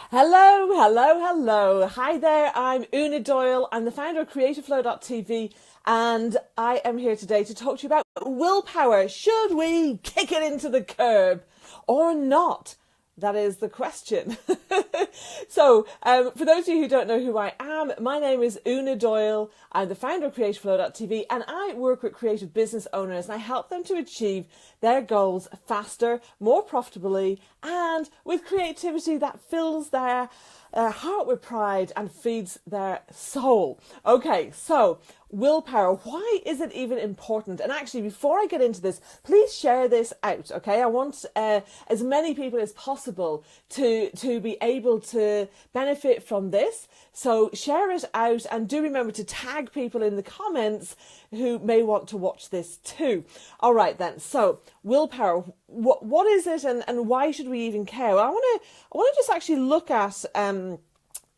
Hello, hello, hello. Hi there, I'm Una Doyle. I'm the founder of Creativeflow.tv and I am here today to talk to you about willpower. Should we kick it into the curb or not? That is the question. For those of you who don't know who I am, my name is Una Doyle. I'm the founder of Creativeflow.tv and I work with creative business owners and I help them to achieve their goals faster, more profitably, and with creativity that fills their heart with pride and feeds their soul. Okay, so willpower, why is it even important? And actually, before I get into this, please share this out, okay? I want as many people as possible to be able to benefit from this. So share it out and do remember to tag people in the comments who may want to watch this too. All right then, so willpower, what is it and why should we even care? Well, I want to just actually look at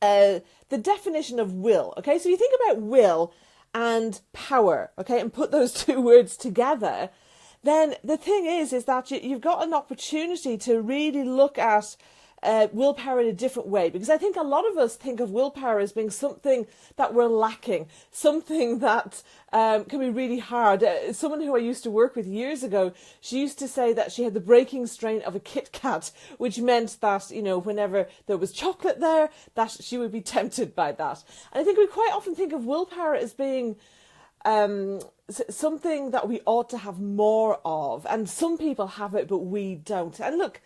the definition of will, okay? So you think about will and power, okay, and put those two words together, then the thing is that you've got an opportunity to really look at willpower in a different way, because I think a lot of us think of willpower as being something that we're lacking, something that can be really hard. Someone who I used to work with years ago, she used to say that she had the breaking strain of a KitKat, which meant that, you know, whenever there was chocolate there, that she would be tempted by that. And I think we quite often think of willpower as being something that we ought to have more of, and some people have it but we don't. And look,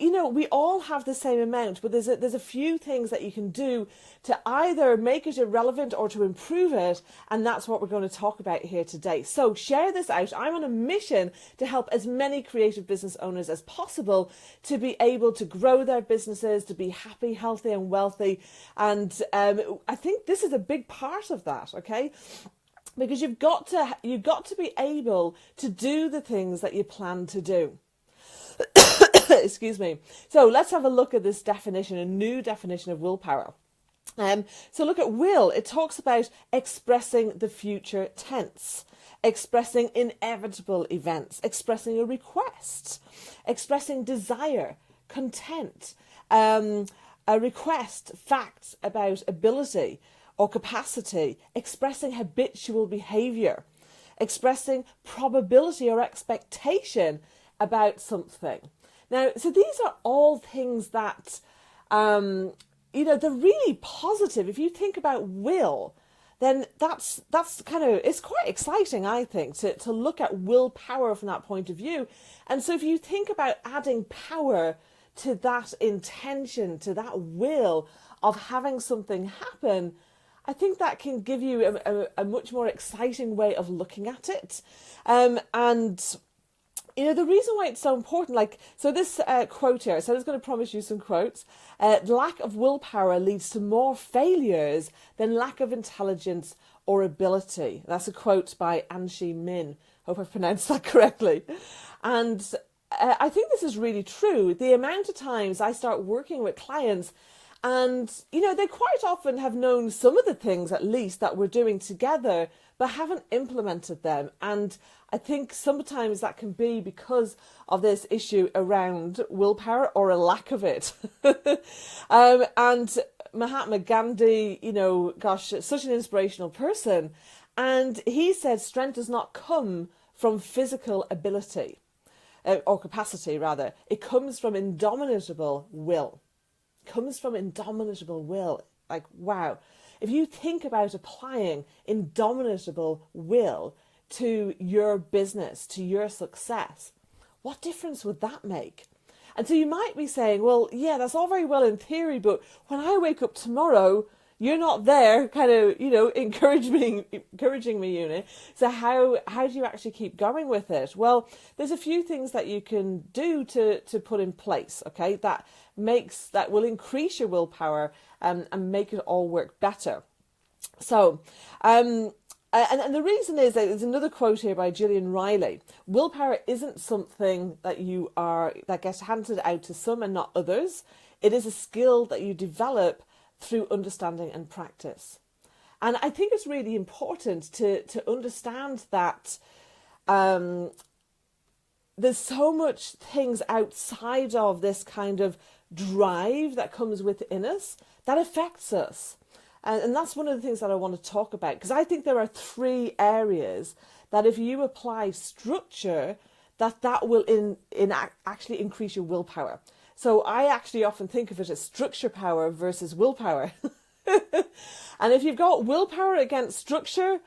you know, we all have the same amount, but there's a few things that you can do to either make it irrelevant or to improve it, and that's what we're going to talk about here today. So share this out. I'm on a mission to help as many creative business owners as possible to be able to grow their businesses, to be happy, healthy and wealthy, and I think this is a big part of that, okay? Because you've got to be able to do the things that you plan to do. Excuse me. So let's have a look at this definition, a new definition of willpower. So look at will. It talks about expressing the future tense, expressing inevitable events, expressing a request, expressing desire, content, a request, facts about ability or capacity, expressing habitual behavior, expressing probability or expectation about something. Now, so these are all things that, you know, they're really positive. If you think about will, then that's kind of, it's quite exciting, I think, to look at willpower from that point of view. And so if you think about adding power to that intention, to that will of having something happen, I think that can give you a much more exciting way of looking at it. And you know, the reason why it's so important, so this quote here, so I was going to promise you some quotes. Lack of willpower leads to more failures than lack of intelligence or ability. That's a quote by Anshi Min. Hope I've pronounced that correctly. And I think this is really true. The amount of times I start working with clients and, you know, they quite often have known some of the things, at least, that we're doing together, but haven't implemented them. And I think sometimes that can be because of this issue around willpower or a lack of it. And Mahatma Gandhi, you know, gosh, such an inspirational person. And he said strength does not come from physical ability, or capacity rather. It comes from indomitable will. Comes from indomitable will. Like, wow. If you think about applying indomitable will to your business, to your success, what difference would that make? And so you might be saying, well, yeah, that's all very well in theory, but when I wake up tomorrow, you're not there kind of, you know, encouraging me, Una. So how do you actually keep going with it? Well, there's a few things that you can do to put in place, okay, that will increase your willpower and make it all work better. So, and the reason is that there's another quote here by Gillian Riley. Willpower isn't something that gets handed out to some and not others. It is a skill that you develop through understanding and practice. And I think it's really important to understand that there's so much things outside of this kind of drive that comes within us that affects us. And that's one of the things that I want to talk about, because I think there are 3 areas that if you apply structure, that will actually increase your willpower. So I actually often think of it as structure power versus willpower. And if you've got willpower against structure,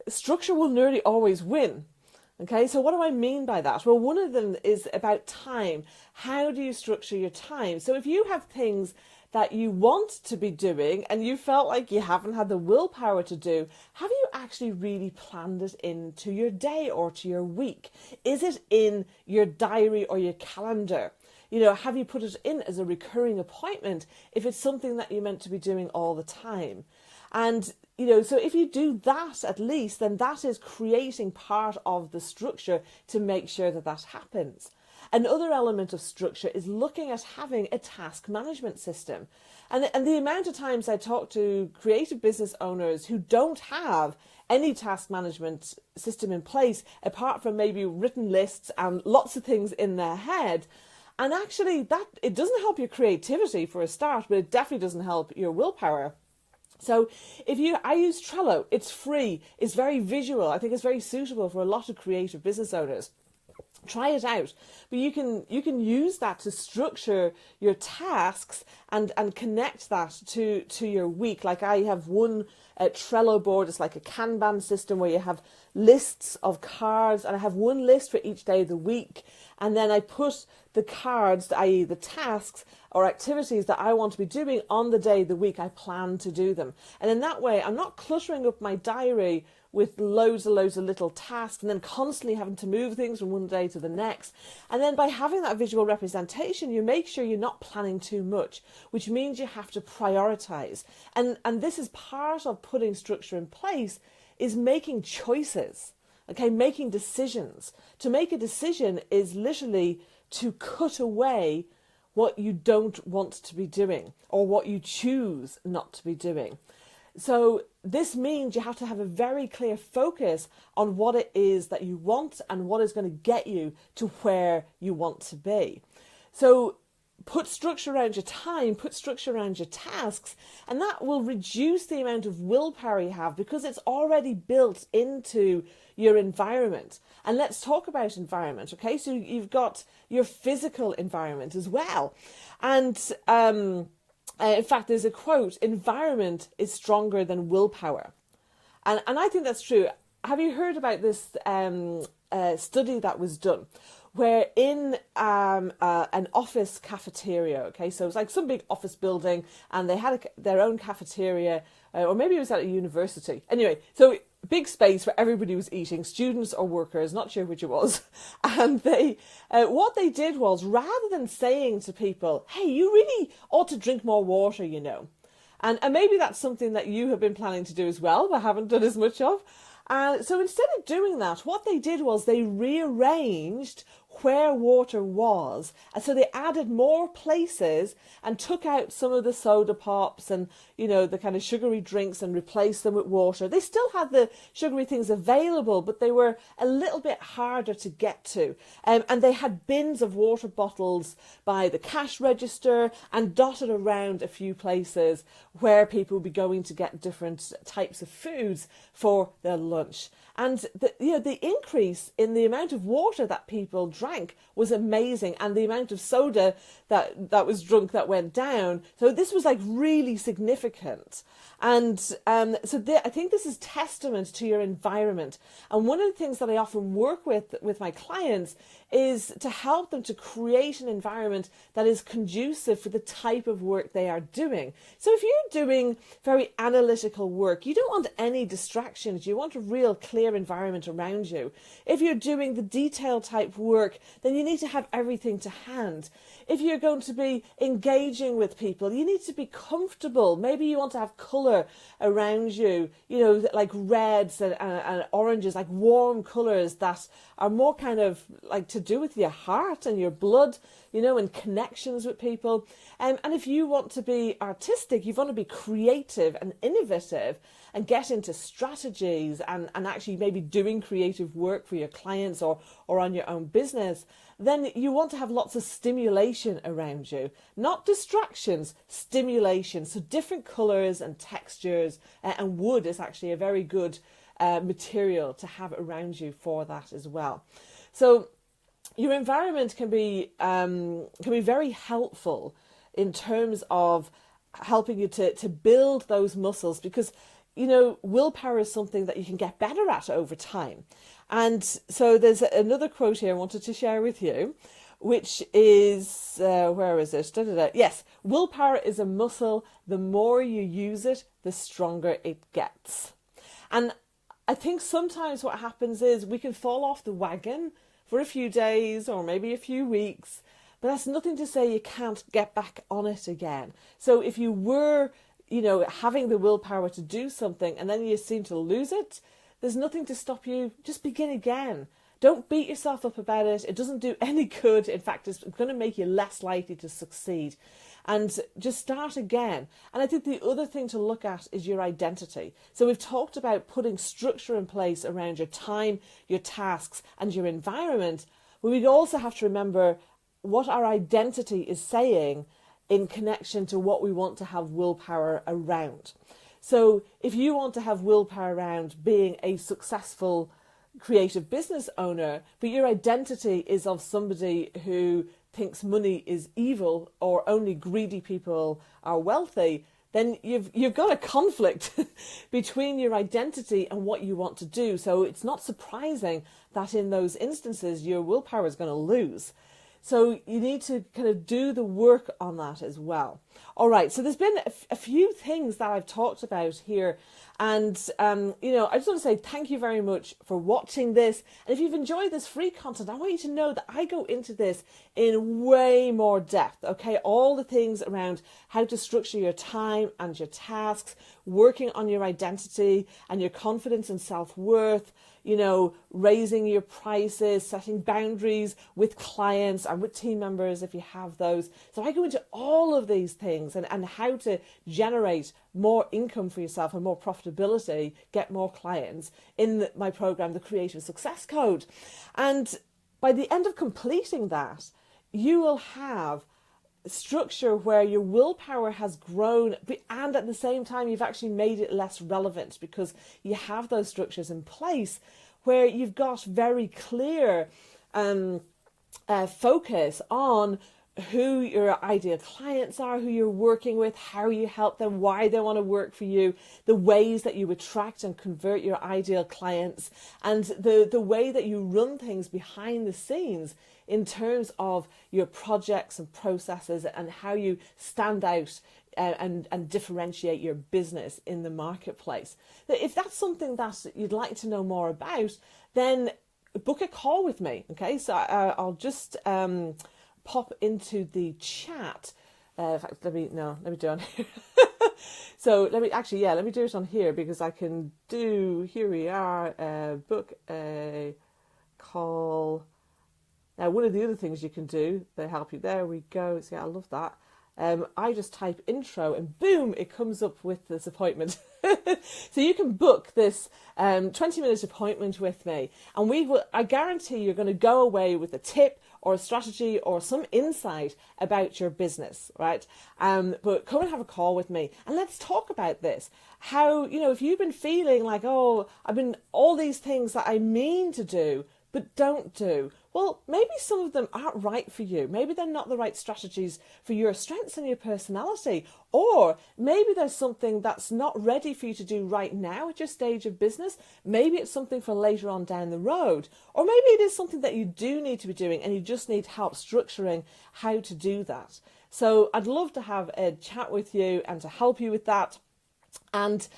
structure will nearly always win. Okay, so what do I mean by that? Well, one of them is about time. How do you structure your time? So if you have things that you want to be doing and you felt like you haven't had the willpower to do, have you actually really planned it into your day or to your week? Is it in your diary or your calendar? You know, have you put it in as a recurring appointment if it's something that you're meant to be doing all the time? And, you know, so if you do that at least, then that is creating part of the structure to make sure that that happens. Another element of structure is looking at having a task management system. And the amount of times I talk to creative business owners who don't have any task management system in place, apart from maybe written lists and lots of things in their head. And actually that it doesn't help your creativity for a start, but it definitely doesn't help your willpower. So I use Trello, it's free, it's very visual. I think it's very suitable for a lot of creative business owners. Try it out, but you can use that to structure your tasks and connect that to your week. Like I have one Trello board. It's like a Kanban system where you have lists of cards, and I have one list for each day of the week, and then I put the cards, i.e. the tasks or activities that I want to be doing on the day of the week. I plan to do them, and in that way I'm not cluttering up my diary with loads of little tasks and then constantly having to move things from one day to the next. And then by having that visual representation, you make sure you're not planning too much, which means you have to prioritize. And this is part of putting structure in place, is making choices, okay, making decisions. To make a decision is literally to cut away what you don't want to be doing or what you choose not to be doing. So this means you have to have a very clear focus on what it is that you want and what is going to get you to where you want to be. So put structure around your time, put structure around your tasks, and that will reduce the amount of willpower you have because it's already built into your environment. And let's talk about environment, okay? So you've got your physical environment as well. And in fact, there's a quote, environment is stronger than willpower. And I think that's true. Have you heard about this study that was done where in an office cafeteria, okay, so it was like some big office building and they had their own cafeteria, or maybe it was at a university. Anyway, so big space where everybody was eating, students or workers, not sure which it was. And they, what they did was, rather than saying to people, hey, you really ought to drink more water, you know. And maybe that's something that you have been planning to do as well, but haven't done as much of. So instead of doing that, what they did was they rearranged where water was. And so they added more places and took out some of the soda pops and, you know, the kind of sugary drinks and replaced them with water. They still had the sugary things available, but they were a little bit harder to get to. And they had bins of water bottles by the cash register and dotted around a few places where people would be going to get different types of foods for their lunch. And the increase in the amount of water that people drank was amazing, and the amount of soda that was drunk that went down. So this was like really significant. And I think this is testament to your environment. And one of the things that I often work with my clients is to help them to create an environment that is conducive for the type of work they are doing. So if you're doing very analytical work, you don't want any distractions. You want a real clear environment around you. If you're doing the detail type work, then you need to have everything to hand. If you're going to be engaging with people, you need to be comfortable. Maybe you want to have colour around you, you know, like reds and oranges, like warm colours that are more kind of like to do with your heart and your blood, you know, and connections with people. And if you want to be artistic, you want to be creative and innovative and get into strategies and actually maybe doing creative work for your clients or on your own business. business, then you want to have lots of stimulation around you, not distractions, stimulation. So different colours and textures, and wood is actually a very good material to have around you for that as well. So your environment can be very helpful in terms of helping you to build those muscles, because willpower is something that you can get better at over time. And so there's another quote here I wanted to share with you, which is, where is it? Yes, willpower is a muscle. The more you use it, the stronger it gets. And I think sometimes what happens is we can fall off the wagon for a few days or maybe a few weeks, but that's nothing to say you can't get back on it again. So if you were, having the willpower to do something and then you seem to lose it, there's nothing to stop you. Just begin again. Don't beat yourself up about it. It doesn't do any good. In fact, it's going to make you less likely to succeed. And just start again. And I think the other thing to look at is your identity. So we've talked about putting structure in place around your time, your tasks, and your environment. But we also have to remember what our identity is saying in connection to what we want to have willpower around. So if you want to have willpower around being a successful creative business owner, but your identity is of somebody who thinks money is evil or only greedy people are wealthy, then you've got a conflict between your identity and what you want to do. So it's not surprising that in those instances your willpower is going to lose. So you need to kind of do the work on that as well. All right, so there's been a few things that I've talked about here. And, I just want to say thank you very much for watching this. And if you've enjoyed this free content, I want you to know that I go into this in way more depth, okay? All the things around how to structure your time and your tasks, working on your identity and your confidence and self-worth, raising your prices, setting boundaries with clients and with team members if you have those. So I go into all of these things and how to generate more income for yourself and more profitability, get more clients in my program, The Creative Success Code. And by the end of completing that, you will have structure where your willpower has grown, and at the same time you've actually made it less relevant because you have those structures in place where you've got very clear focus on who your ideal clients are, who you're working with, how you help them, why they want to work for you, the ways that you attract and convert your ideal clients, and the way that you run things behind the scenes in terms of your projects and processes and how you stand out and differentiate your business in the marketplace. If that's something that you'd like to know more about, then book a call with me. Okay, so I'll just pop into the chat. In fact, let me do it on here. So let me do it on here because I can do, here we are, book a call. Now, one of the other things you can do, they help you, there we go, see, I love that. I just type intro and boom, it comes up with this appointment. So you can book this 20-minute appointment with me, and I guarantee you're going to go away with a tip or a strategy or some insight about your business, right? But come and have a call with me and let's talk about this. How, if you've been feeling like, oh, I've been all these things that I mean to do, but don't do. Well, maybe some of them aren't right for you. Maybe they're not the right strategies for your strengths and your personality. Or maybe there's something that's not ready for you to do right now at your stage of business. Maybe it's something for later on down the road. Or maybe it is something that you do need to be doing and you just need help structuring how to do that. So I'd love to have a chat with you and to help you with that. And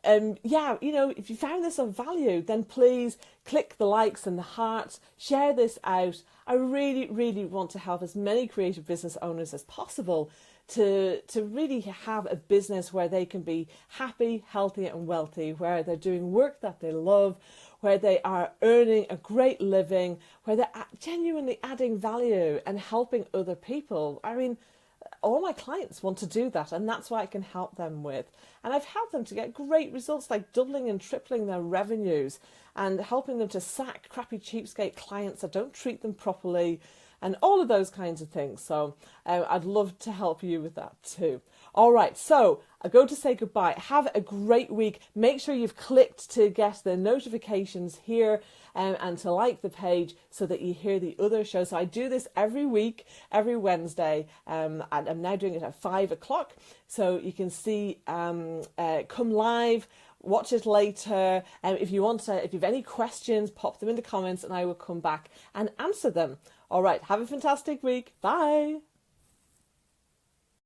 if you found this of value, then please click the likes and the hearts, share this out. I really, really want to help as many creative business owners as possible to really have a business where they can be happy, healthy and wealthy, where they're doing work that they love, where they are earning a great living, where they're genuinely adding value and helping other people. I mean, all my clients want to do that, and that's what I can help them with. And I've helped them to get great results, like doubling and tripling their revenues, and helping them to sack crappy cheapskate clients that don't treat them properly, and all of those kinds of things. So I'd love to help you with that too. All right, so I go to say goodbye. Have a great week. Make sure you've clicked to get the notifications here and to like the page so that you hear the other shows. So I do this every week, every Wednesday, and I'm now doing it at 5 o'clock. So you can see, come live, watch it later. If you have any questions, pop them in the comments and I will come back and answer them. All right, have a fantastic week. Bye.